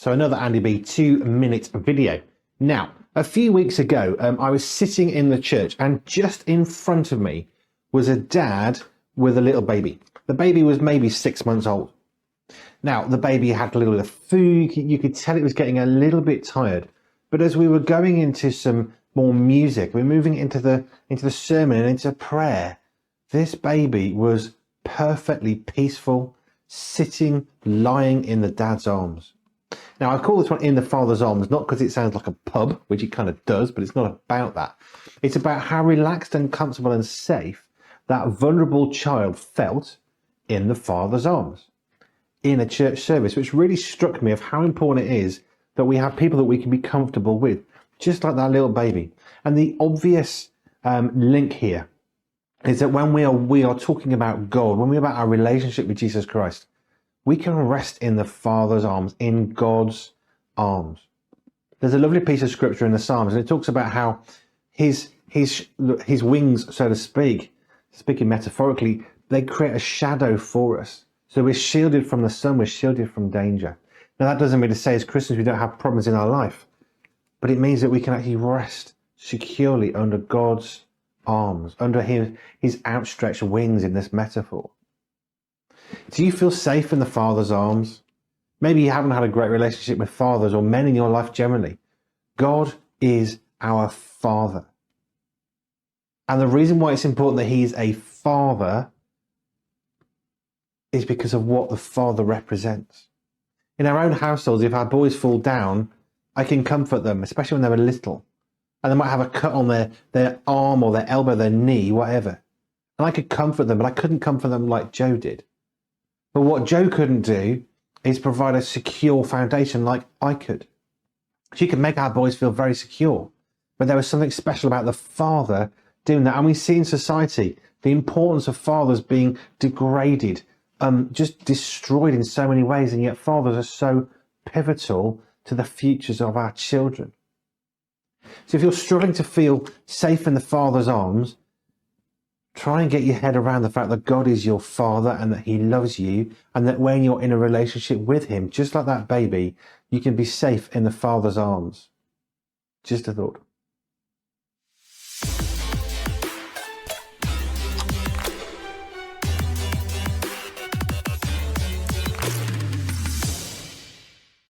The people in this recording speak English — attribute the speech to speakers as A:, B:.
A: So another Andy B 2-minute video. Now, a few weeks ago, I was sitting in the church and just in front of me was a dad with a little baby. The baby was maybe 6 months old. Now, the baby had a little bit of food. You could tell it was getting a little bit tired. But as we were going into some more music, we're moving into the sermon and into prayer, this baby was perfectly peaceful, sitting, lying in the dad's arms. Now, I call this one In the Father's Arms, not because it sounds like a pub, which it kind of does, but it's not about that. It's about how relaxed and comfortable and safe that vulnerable child felt in the Father's arms in a church service, which really struck me of how important it is that we have people that we can be comfortable with, just like that little baby. And the obvious link here is that when we are talking about God, when we're about our relationship with Jesus Christ, we can rest in the Father's arms, in God's arms. There's a lovely piece of scripture in the Psalms, and it talks about how his wings, so to speak, speaking metaphorically, they create a shadow for us. So we're shielded from the sun, we're shielded from danger. Now, that doesn't mean to say as Christians we don't have problems in our life, but it means that we can actually rest securely under God's arms, under his outstretched wings in this metaphor. Do you feel safe in the Father's arms? Maybe you haven't had a great relationship with fathers or men in your life generally. God is our Father. And the reason why it's important that He's a Father is because of what the Father represents. In our own households, if our boys fall down, I can comfort them, especially when they're little. And they might have a cut on their arm or their elbow, their knee, whatever. And I could comfort them, but I couldn't comfort them like Joe did. But what Joe couldn't do is provide a secure foundation like I could. She could make our boys feel very secure, but there was something special about the father doing that. And we see in society the importance of fathers being degraded, just destroyed in so many ways, and yet fathers are so pivotal to the futures of our children. So if you're struggling to feel safe in the Father's arms, try and get your head around the fact that God is your Father and that He loves you, and that when you're in a relationship with Him, just like that baby, you can be safe in the Father's arms. Just a thought.